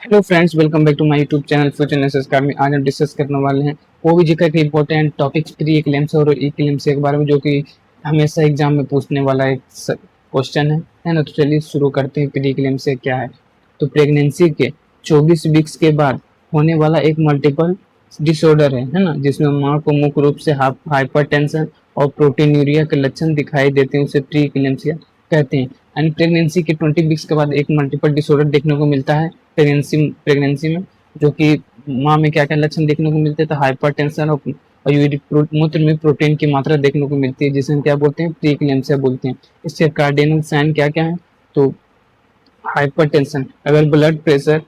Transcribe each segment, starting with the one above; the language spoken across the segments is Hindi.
Hello friends, welcome back to my YouTube channel future analysis academy. आज हम डिस्कस करने वाले हैं ओबीजीके के इंपॉर्टेंट टॉपिक्स प्री इक्लेम्सिया और इक्लेम्सिया के बारे में, जो कि हमेशा एग्जाम में पूछने वाला एक क्वेश्चन है ना। तो चलिए शुरू करते हैं। प्री इक्लेम्सिया क्या है? तो प्रेगनेंसी के 24 वीक्स के बाद होने वाला एक मल्टीपल डिसऑर्डर है ना, जिसमें माँ को मुख्य रूप से हाइपरटेंशन और प्रोटीनूरिया के लक्षण दिखाई देते हैं, उसे प्री इक्लेम्सिया कहते हैं। यानी प्रेगनेंसी के 20 वीक्स के बाद एक मल्टीपल डिसऑर्डर देखने को मिलता है प्रेगनेंसी में, जो कि माँ में क्या क्या लक्षण देखने को मिलते हैं। तो हाइपरटेंशन और यूरिक मूत्र में प्रोटीन की मात्रा देखने को मिलती है, जिसे हम क्या बोलते हैं, प्री इक्लेम्सिया बोलते हैं। इसके कार्डिनल साइन क्या क्या है? तो हाइपरटेंशन, अगर ब्लड प्रेशर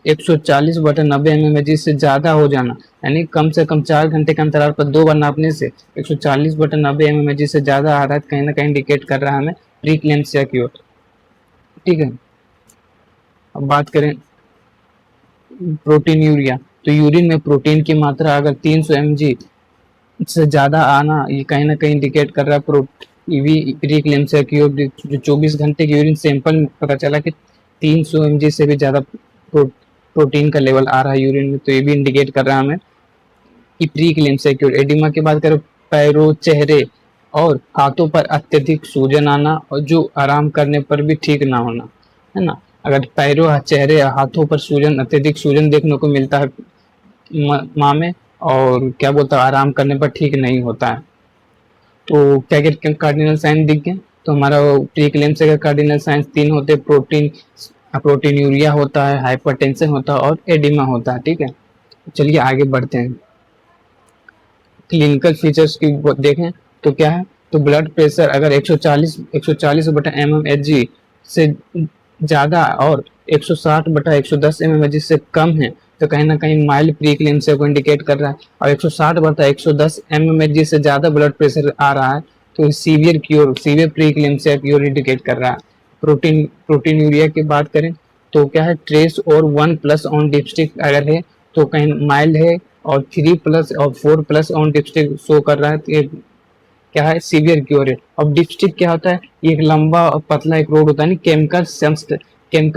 140/90 mmHg से ज़्यादा हो जाना, यानी कम से कम 4 घंटे के अंतराल पर 2 बार नापने से 140/90 mmHg से ज़्यादा आ रहा है, कहीं ना कहीं इंडिकेट कर रहा है हमें प्री इक्लेम्सिया की ओर। ठीक है, अब बात करें प्रोटीन यूरिया। तो यूरिन में प्रोटीन की मात्रा अगर 300 mg से ज़्यादा आना, ये कहीं ना कहीं इंडिकेट कर रहा है प्री इक्लेम्सिया की ओर। जो 24 घंटे के यूरिन सैंपल में पता चला कि 300 mg से भी ज़्यादा प्रोटीन का लेवल आ रहा है यूरिन में, तो ये भी इंडिकेट कर रहा है हमें कि प्री इक्लेम्सिया की ओर। एडिमा की बात करें, पैरों, चेहरे और हाथों पर अत्यधिक सूजन आना, और जो आराम करने पर भी ठीक ना होना, है ना। अगर पैरों, चेहरे या हाथों पर सूजन, अत्यधिक सूजन देखने को मिलता है माँ में, और क्या बोलता है, आराम करने पर ठीक नहीं होता है, तो क्या क्या कार्डिनल साइन दिख गए। तो हमारा प्री इक्लेम्सिया का कार्डिनल साइंस 3 होते हैं। प्रोटीन यूरिया होता है, हाइपरटेंशन होता है और एडिमा होता है। ठीक है, चलिए आगे बढ़ते हैं। क्लिनिकल फीचर्स की देखें तो क्या है, तो ब्लड प्रेशर अगर 140/mmHg से ज़्यादा और 160/110 mmHg से कम है, तो कहीं ना कहीं माइल्ड प्री इक्लेम्सिया को इंडिकेट कर रहा है। और 160/110 mmHg से ज़्यादा ब्लड प्रेशर आ रहा है, तो सीवियर प्री इक्लेम्सिया की ओर इंडिकेट कर रहा है। प्रोटीन यूरिया की बात करें तो क्या है, ट्रेस और 1+ ऑन डिपस्टिक अगर है तो कहीं माइल्ड है, और 3+ और 4+ ऑन डिपस्टिक शो कर रहा है, तो ये क्या है, सीवियर क्योर है। अब डिपस्टिक क्या होता है, ये एक लंबा और पतला एक रोड होता है, केमिकल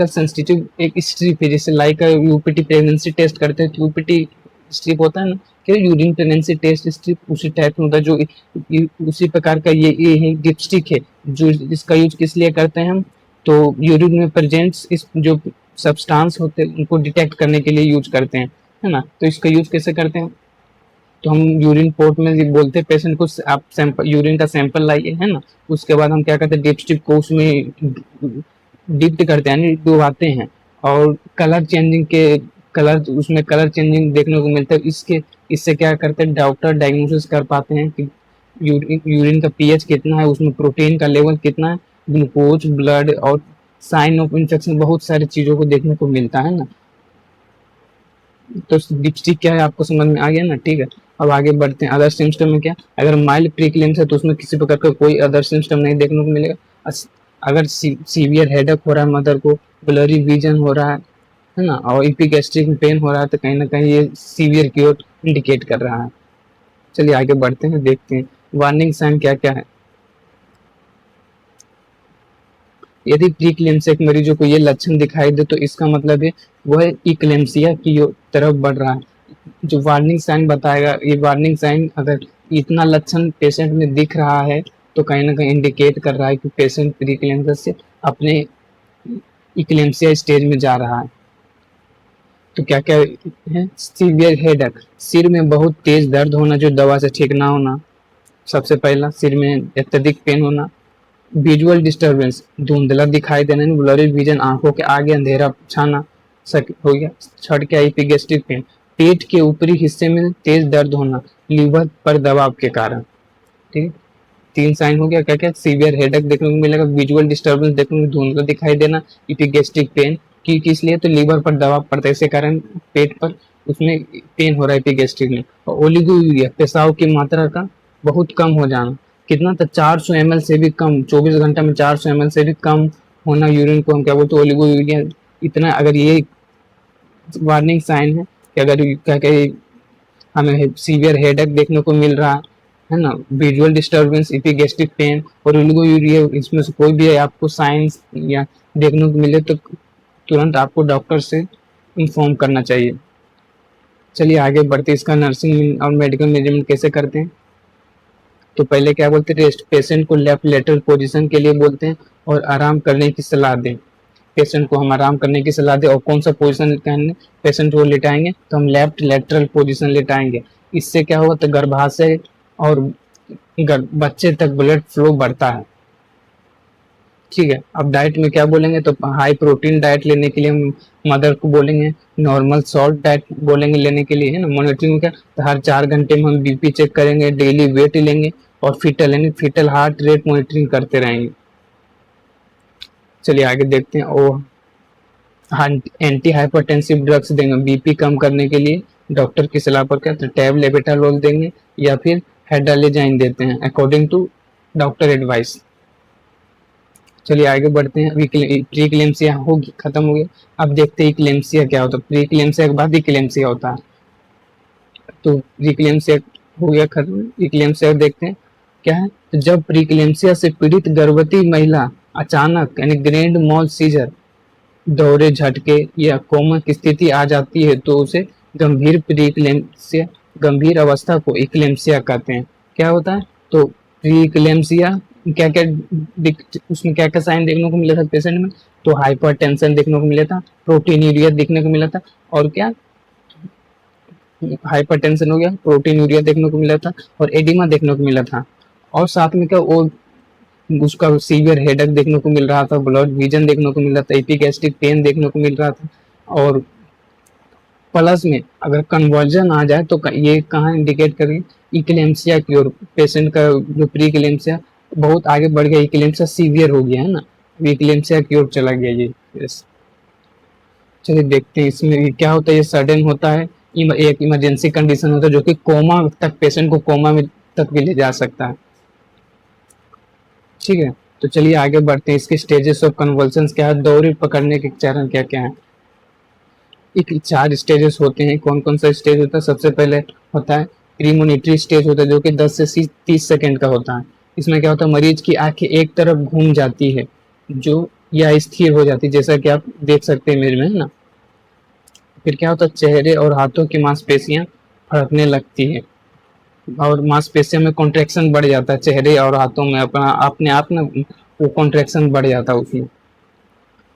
सेंसिटिव एक स्ट्रिप है, जैसे लाइक यूपीटी प्रेगनेंसी टेस्ट करते हैं तो यूपीटी स्ट्रिप होता है ना, कि यूरिन प्रेगनेंसी टेस्ट स्ट्रिप उसी टाइप में होता है, जो उसी प्रकार का ये है डिपस्टिक है। जो इसका यूज किस लिए करते हैं हम, तो यूरिन में प्रेजेंट्स इस जो सब्सटेंस होते हैं उनको डिटेक्ट करने के लिए यूज करते हैं, है ना। तो इसका यूज कैसे करते हैं, तो हम यूरिन पोर्ट में बोलते हैं पेशेंट को, आप सैंपल यूरिन का सैंपल लाइए, है ना। उसके बाद हम क्या करते हैं, डिपस्टिक को उसमें डिप्ट करते हैं, यानी डुबाते हैं, और कलर उसमें कलर चेंजिंग देखने को मिलता है। इससे क्या करते हैं, डॉक्टर डायग्नोसिस कर पाते हैं कि यूरिन का पीएच कितना है, उसमें प्रोटीन का लेवल कितना है, ग्लूकोज, ब्लड और साइन ऑफ इन्फेक्शन, बहुत सारी चीज़ों को देखने को मिलता है ना। तो डिप्स्टिक क्या है आपको समझ में आ गया ना। ठीक है, अब आगे बढ़ते हैं। अदर सिम्टम में क्या, अगर माइल्ड प्रीक्लेम्स है तो उसमें किसी प्रकार का कोई अदर सिम्टम नहीं देखने को मिलेगा। अगर सीवियर हेडेक हो रहा है, मदर को ब्लरी विजन हो रहा है ना, और इपिगैस्ट्रिक में पेन हो रहा है, तो कहीं ना कहीं ये सीवियर की ओर इंडिकेट कर रहा है। चलिए आगे बढ़ते हैं, देखते हैं वार्निंग साइन क्या क्या है। यदि प्रीक्लेम्सिया के मरीजों को ये लक्षण दिखाई दे तो इसका मतलब है वह इक्लेम्सिया की तरफ बढ़ रहा है। जो वार्निंग साइन बताएगा, ये वार्निंग साइन अगर इतना लक्षण पेशेंट में दिख रहा है, तो कहीं ना कहीं इंडिकेट कर रहा है कि पेशेंट प्रीक्लेम्सिया से अपने इक्लेम्सिया स्टेज में जा रहा है। तो क्या क्या है, सीवियर हेडेक, सिर में बहुत तेज दर्द होना जो दवा से ठीक ना होना, सबसे पहला सिर में अत्यधिक पेन होना। विजुअल डिस्टर्बेंस, धुंधला दिखाई देना, ब्लरी विजन, आंखों के आगे अंधेरा छाना हो गया। छठ क्या, एपिगैस्ट्रिक पेन, पेट के ऊपरी हिस्से में तेज दर्द होना लीवर पर दबाव के कारण। ठीक है, 3 साइन हो गया। क्या क्या, सीवियर हेडेक देखने को मिलेगा, विजुअल डिस्टर्बेंस देखने को, धुंधला दिखाई देना, एपिगैस्ट्रिक पेन की किस लिए, तो लीवर पर दबाव पड़ता है, इसी कारण पेट पर उसमें पेन हो रहा है एपिगैस्ट्रिक में। और ओलिगोयूरिया, पेशाब की मात्रा का बहुत कम हो जाना, कितना था, 400 ml से भी कम, 24 घंटा में 400 ml से भी कम होना यूरिन को हम क्या बोलते हैं, ओलिगोयूरिया। इतना अगर ये वार्निंग साइन है कि अगर क्या कहे हमें सीवियर हेडेक देखने को मिल रहा है ना, विजुअल डिस्टर्बेंस, एपिगैस्ट्रिक पेन और ओलिगोयूरिया, इसमें से कोई भी आपको साइंस या देखने को मिले, तो तुरंत आपको डॉक्टर से इन्फॉर्म करना चाहिए। चलिए आगे बढ़ते, इसका नर्सिंग और मेडिकल मैनेजमेंट कैसे करते हैं। तो पहले क्या बोलते हैं, रेस्ट, पेशेंट को लेफ्ट लेटरल पोजीशन के लिए बोलते हैं और आराम करने की सलाह दें। पेशेंट को हम आराम करने की सलाह दें और कौन सा पोजीशन कहने पेशेंट को लेटाएंगे, तो हम लेफ्ट लेटरल पोजीशन लेटाएंगे। इससे क्या होगा, तो गर्भाशय और बच्चे तक ब्लड फ्लो बढ़ता है। ठीक है, अब डाइट में क्या बोलेंगे, तो हाई प्रोटीन डाइट लेने के लिए हम मदर को बोलेंगे, नॉर्मल सॉल्ट डाइट बोलेंगे लेने के लिए, है ना। मॉनिटरिंग क्या, तो हर 4 घंटे में हम बीपी चेक करेंगे, डेली वेट लेंगे और फीटल यानी फीटल हार्ट रेट मॉनिटरिंग करते रहेंगे। चलिए आगे देखते हैं। ओ एंटी हाइपरटेंसिव ड्रग्स देंगे बीपी कम करने के लिए, डॉक्टर की सलाह पर क्या, तो टैबलेबेटालोल देंगे या फिर हेडालेजाइन देते हैं अकॉर्डिंग टू डॉक्टर एडवाइस। चलिए आगे बढ़ते हैं। प्रीक्लेम्सिया होगी, खत्म हो गया। अब देखते हैं इक्लेम्सिया क्या होता है। प्रीक्लेम्सिया के बाद इक्लेम्सिया होता है। तो प्रीक्लेम्सिया हो गया खत्म, इक्लेम्सिया देखते हैं क्या है। तो जब प्रीक्लेम्सिया से पीड़ित गर्भवती महिला अचानक यानी ग्रैंड मॉल सीजर, दौरे, झटके या कोमा की स्थिति आ जाती है तो उसे गंभीर प्रीक्लेम्सिया, गंभीर अवस्था को इक्लेम्सिया कहते हैं। क्या होता है, तो प्रीक्लेम्सिया क्या क्या उसमें क्या क्या साइन देखने को मिला था पेशेंट में, तो हाइपरटेंशन देखने को मिला था, प्रोटीनूरिया देखने को मिला था, और क्या हाइपरटेंशन हो गया, प्रोटीनूरिया देखने को मिला था और एडिमा देखने को मिला था। और साथ में क्या वो उसका सीवियर हेडेक देखने को मिल रहा था, ब्लड विजन देखने को मिल रहा था, एपिगैस्ट्रिक पेन देखने को मिल रहा था। और प्लस में अगर कन्वर्जन आ जाए तो ये कहाँ इंडिकेट करें, इक्लेम्सिया की ओर। पेशेंट का जो प्री इक्लेम्सिया बहुत आगे बढ़ गया, इक्लेम्सिया सीवियर हो गया है ना, इक्लेम्सिया की ओर चला गया ये। यस, चलिए देखते हैं इसमें क्या होता है। ये सडन होता है, एक इमरजेंसी कंडीशन होता है जो कि कोमा तक, पेशेंट को कोमा में तक भी ले जा सकता है। ठीक है, तो चलिए आगे बढ़ते हैं। इसके स्टेजेस ऑफ कन्वल्सन्स क्या है, दौरे पकड़ने के चरण क्या क्या है। एक 4 स्टेजेस होते हैं। कौन कौन सा स्टेज होता है, सबसे पहले होता है प्रीमोनिटरी स्टेज होता है जो कि 10 से 30 सेकंड का होता है। इसमें क्या होता है, मरीज की आंखें एक तरफ घूम जाती है जो या स्थिर हो जाती है, जैसा कि आप देख सकते हैं इमेज में, है ना। फिर क्या होता है, चेहरे और हाथों की मांसपेशियां फड़कने लगती है और मांसपेशियों में कॉन्ट्रैक्शन बढ़ जाता है, चेहरे और हाथों में अपना अपने आप ना वो कॉन्ट्रैक्शन बढ़ जाता है उसमें।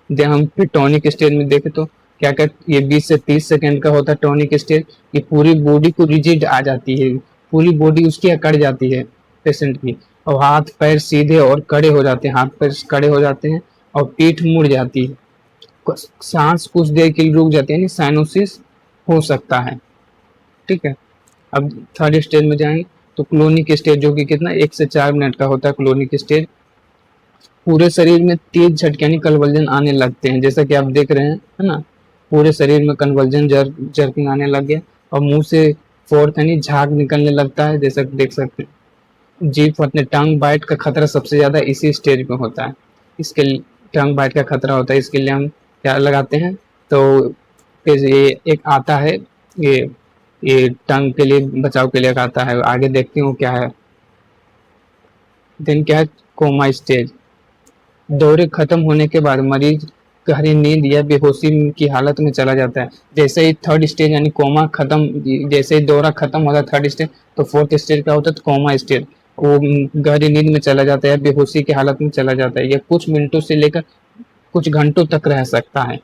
जब हम फिर टॉनिक स्टेज में देखें तो क्या क्या, ये 20 से 30 सेकंड का होता है टॉनिक स्टेज। ये पूरी बॉडी को रिजिड आ जाती है, पूरी बॉडी उसकी अकड़ जाती है पेशेंट की, और हाथ पैर सीधे और कड़े हो जाते हैं, हाथ पैर कड़े हो जाते हैं और पीठ मुड़ जाती है, सांस कुछ देर के लिए रुक जाती है, यानी साइनोसिस हो सकता है। ठीक है, अब थर्ड स्टेज में जाएंगे तो क्लोनिक स्टेज, जो कि कितना 1 से 4 मिनट का होता है क्लोनिक स्टेज। पूरे शरीर में तेज झटके यानी कन्वर्जन आने लगते हैं, जैसा कि आप देख रहे हैं, है ना। पूरे शरीर में कन्वर्जन जर्किंग आने लग गया और मुंह से फोर्थ यानी झाग निकलने लगता है, जैसा कि देख सकते हैं। जीभ फटने, टंग बाइट का खतरा सबसे ज्यादा इसी स्टेज में होता है। इसके लिए टंग बाइट का खतरा होता है, इसके लिए हम क्या लगाते हैं, तो ये एक आता है, ये टंग के लिए बचाव के लिए आता है। आगे देखते हो क्या है। देन क्या है, कोमा स्टेज। दौरे खत्म होने के बाद मरीज गहरी नींद या बेहोशी की हालत में चला जाता है। जैसे ही थर्ड स्टेज यानी कोमा खत्म, जैसे ही दौरा खत्म होता है थर्ड स्टेज, तो फोर्थ स्टेज क्या होता है, तो कोमा स्टेज। वो गहरी नींद में चला जाता है, बेहोशी की हालत में चला जाता है। ये कुछ मिनटों से लेकर कुछ घंटों तक रह सकता है।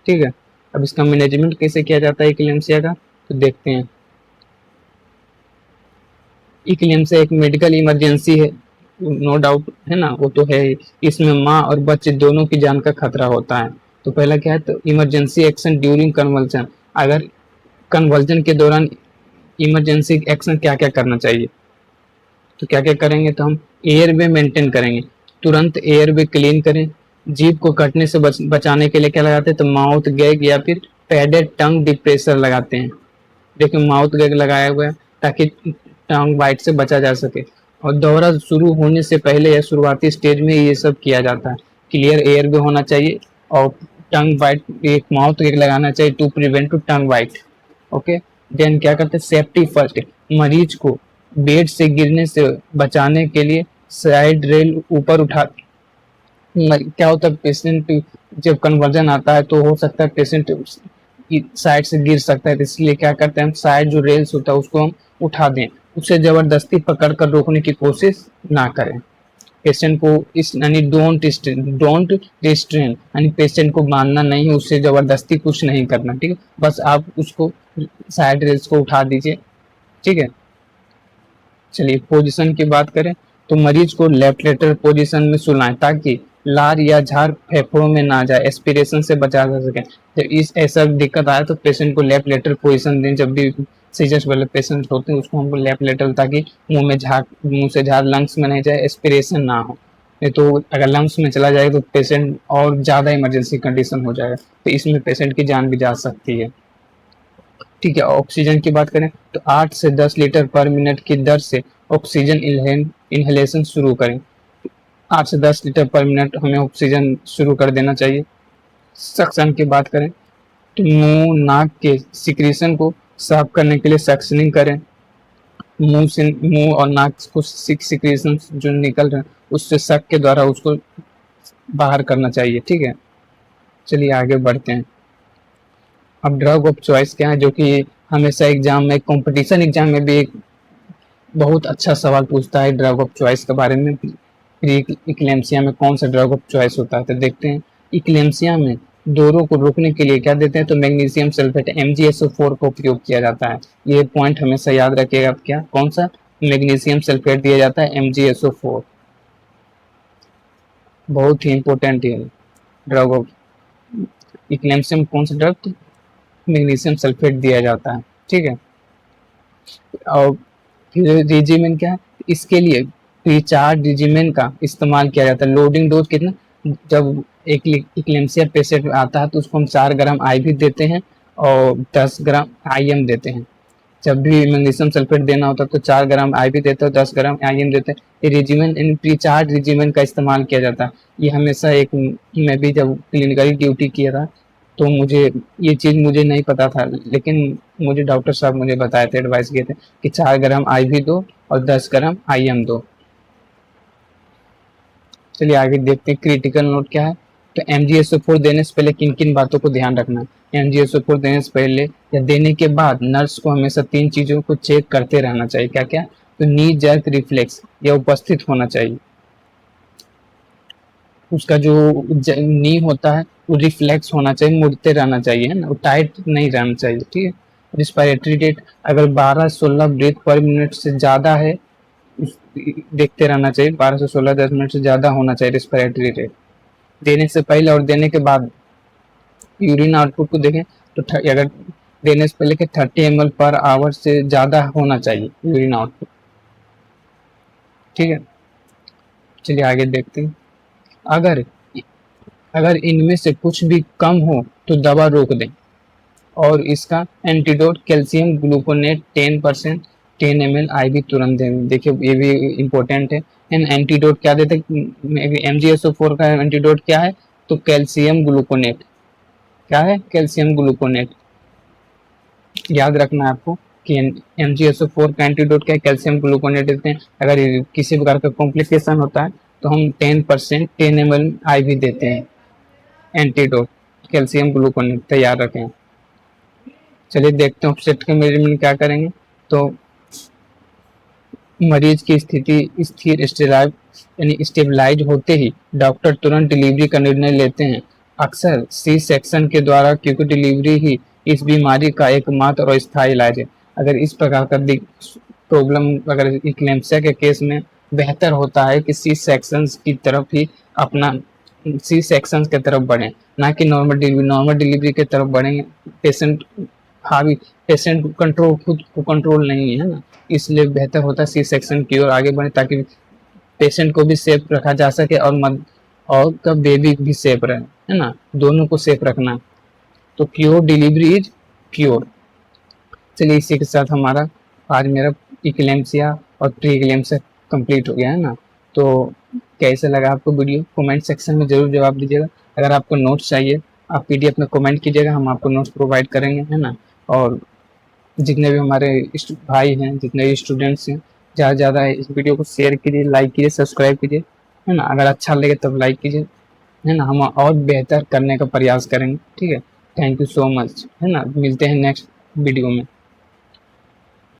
ठीक है, अब इसका मैनेजमेंट कैसे किया जाता है इक्लेम्सिया का, तो देखते हैं। इक्लेम्सिया एक मेडिकल इमरजेंसी है, नो डाउट, है ना, वो तो है। इसमें माँ और बच्चे दोनों की जान का खतरा होता है। तो पहला क्या है, तो इमरजेंसी एक्शन ड्यूरिंग कन्वल्जन। अगर कन्वल्जन के दौरान इमरजेंसी एक्शन क्या क्या करना चाहिए, तो क्या क्या करेंगे, तो हम एयरवे मेंटेन करेंगे, तुरंत एयरवे क्लीन करें। जीभ को कटने से बचाने के लिए क्या लगाते हैं, तो माउथ गैग या फिर पैडेड टंग डिप्रेसर लगाते हैं। देखिए माउथ गैग लगाया हुआ है ताकि टंग बाइट से बचा जा सके। और दौरा शुरू होने से पहले या शुरुआती स्टेज में ये सब किया जाता है। क्लियर एयर भी होना चाहिए और टंग बाइट, एक माउथ गैग लगाना चाहिए to prevent to tongue bite. Okay, then क्या करते हैं, सेफ्टी फर्स्ट। मरीज को बेड से गिरने से बचाने के लिए साइड रेल ऊपर उठा क्या होता है, पेशेंट जब कन्वर्जन आता है तो हो सकता है पेशेंट साइड से गिर सकता है, तो इसलिए क्या करते हैं हम, साइड जो रेल्स होता है उसको हम उठा दें, उसे जबरदस्ती पकड़ कर रोकने की कोशिश ना करें। पेशेंट को इस यानी डोंट रिस्ट्रेन यानी पेशेंट को बांधना नहीं, उससे जबरदस्ती कुछ नहीं करना, ठीक है, बस आप उसको साइड रेल्स को उठा दीजिए, ठीक है। चलिए पोजीशन की बात करें तो मरीज को लेफ्ट लेटरल पोजीशन में सुलाएं ताकि लार या झार फेफड़ों में ना जाए, एस्पिरेशन से बचा जा सके। जब इस ऐसा दिक्कत आए तो पेशेंट को लेफ्ट लेटरल पोजीशन दें, जब भी सीजर्स वाले पेशेंट होते हैं उसको हमको लेफ्ट लेटरल, ताकि मुंह से झाग लंग्स में नहीं जाए, एस्पिरेशन ना हो, नहीं तो अगर लंग्स में चला जाएगा तो पेशेंट और ज़्यादा इमरजेंसी कंडीशन हो जाएगा, तो इसमें पेशेंट की जान भी जा सकती है, ठीक है। ऑक्सीजन की बात करें तो 8 से 10 लीटर पर मिनट की दर से ऑक्सीजन इनहेलेशन शुरू करें। 8 से 10 लीटर पर मिनट हमें ऑक्सीजन शुरू कर देना चाहिए। सक्शन की बात करें तो मुंह नाक के सिक्रीशन को साफ करने के लिए सक्शनिंग करें। मुंह और नाक को सिक्रीशन जो निकल रहे हैं उससे सक के द्वारा उसको बाहर करना चाहिए, ठीक है। चलिए आगे बढ़ते हैं। अब ड्रग ऑफ चॉइस क्या है, जो कि हमेशा एग्जाम में, कंपटीशन एग्जाम में भी एक बहुत अच्छा सवाल पूछता है ड्रग ऑफ चॉइस के बारे में। प्री इक्लेम्सिया में कौन सा ड्रग ऑफ चॉइस होता है, तो देखते हैं। इक्लेम्सिया में दौरों को रोकने के लिए क्या देते हैं, तो मैग्नीशियम सल्फेट MgSO4 का उपयोग किया जाता है। ये पॉइंट हमेशा याद रखिएगा, क्या कौन सा, मैग्नीशियम सल्फेट दिया जाता है MgSO4, बहुत ही इंपॉर्टेंट है ड्रग ऑफ इक्लेम्सिया में। कौन सा ड्रग, मैग्नीशियम सल्फेट दिया जाता है, ठीक है। और रिजिमेंट क्या है, इसके लिए प्रीचार्ज रिजिमेंट का इस्तेमाल किया जाता है। लोडिंग डोज कितना, जब एक इक्लेम्सिया पेशेंट आता है तो उसको हम 4 ग्राम IV देते हैं और 10 ग्राम IM देते हैं। जब भी मैग्नीशियम सल्फेट देना होता है तो 4 ग्राम IV देते हैं, 10 ग्राम IM देते हैं। ये रिजिमेंट इन प्रीचार्ज रिजिमेंट का इस्तेमाल किया जाता है। ये हमेशा एक, मैं भी जब क्लिनिकल ड्यूटी किया था तो मुझे ये चीज़ मुझे नहीं पता था, लेकिन मुझे डॉक्टर साहब मुझे बताए थे, एडवाइस किए थे कि 4 ग्राम IV दो और 10 ग्राम IM दो। चलिए आगे देखते हैं क्रिटिकल नोट क्या है। तो MgSO4 देने से पहले किन किन बातों को ध्यान रखना है। MgSO4 देने से पहले या देने के बाद नर्स को हमेशा 3 चीज़ों को चेक करते रहना चाहिए। क्या क्या, तो नी जर्क रिफ्लेक्स यह उपस्थित होना चाहिए, उसका जो नी होता है वो रिफ्लेक्स होना चाहिए, मुड़ते रहना चाहिए, है ना, वो टाइट नहीं रहना चाहिए, ठीक है। रिस्पायरेटरी रेट अगर 12-16 ब्रेथ पर मिनट से ज़्यादा है, देखते रहना चाहिए, 12 से 16 10 मिनट से ज़्यादा होना चाहिए रिस्पायरेटरी रेट, देने से पहले और देने के बाद। यूरिन आउटपुट को देखें तो अगर देने से पहले के 30 ml पर आवर से ज़्यादा होना चाहिए यूरिन आउटपुट, ठीक है। चलिए आगे देखते हैं। अगर अगर इनमें से कुछ भी कम हो तो दवा रोक दें, और इसका antidote calcium gluconate 10% 10 ml IV तुरंत दें। देखिए ये भी इम्पोर्टेंट है। एंड एंटीडोट क्या देते हैं, MgSO4 का एंटीडोट क्या है, तो कैल्शियम ग्लूकोनेट, क्या है, कैल्शियम ग्लूकोनेट, याद रखना है आपको कि MgSO4 का एंटीडोट क्या है, कैल्शियम ग्लूकोनेट देते हैं। अगर किसी प्रकार का कॉम्प्लिकेशन होता है तो हम 10% 10 ml IV देते हैं एंटीडोट कैल्शियम ग्लूकोनेट, तैयार रखें। चलिए देखते हैं ऑफसेट के मेजरमेंट क्या करेंगे। तो मरीज की स्थिति स्थिर यानी स्टेबलाइज होते ही डॉक्टर तुरंत डिलीवरी का निर्णय लेते हैं, अक्सर C सेक्शन के द्वारा, क्योंकि डिलीवरी ही इस बीमारी का एकमात्र और स्थायी इलाज है। अगर इस प्रकार का प्रॉब्लम अगर इक्लेम्सिया के केस में बेहतर होता है कि C सेक्शन की तरफ ही अपना C सेक्शन की तरफ बढ़ें, ना कि नॉर्मल डिलीवरी की तरफ बढ़ेंगे। पेशेंट कंट्रोल, खुद को कंट्रोल नहीं है ना, इसलिए बेहतर होता है C सेक्शन की ओर आगे बढ़े, ताकि पेशेंट को भी सेफ रखा जा सके और का बेबी भी सेफ रहे, है ना, दोनों को सेफ रखना। तो क्योर डिलीवरी इज क्योर। चलिए इसी के साथ हमारा आज मेरा इक्लेम्सिया और प्री इक्लेम्सिया कंप्लीट हो गया, है ना। तो कैसे लगा आपको वीडियो, कमेंट सेक्शन में ज़रूर जवाब दीजिएगा। अगर आपको नोट्स चाहिए आप PDF में कमेंट कीजिएगा, हम आपको नोट्स प्रोवाइड करेंगे, है ना। और जितने भी हमारे भाई हैं, जितने भी स्टूडेंट्स हैं, ज़्यादा से ज़्यादा इस वीडियो को शेयर कीजिए, लाइक कीजिए, सब्सक्राइब कीजिए, है ना। अगर अच्छा लगे तब लाइक कीजिए, है ना, हम और बेहतर करने का प्रयास करेंगे। ठीक है, थैंक यू सो मच, है ना, मिलते हैं नेक्स्ट वीडियो में।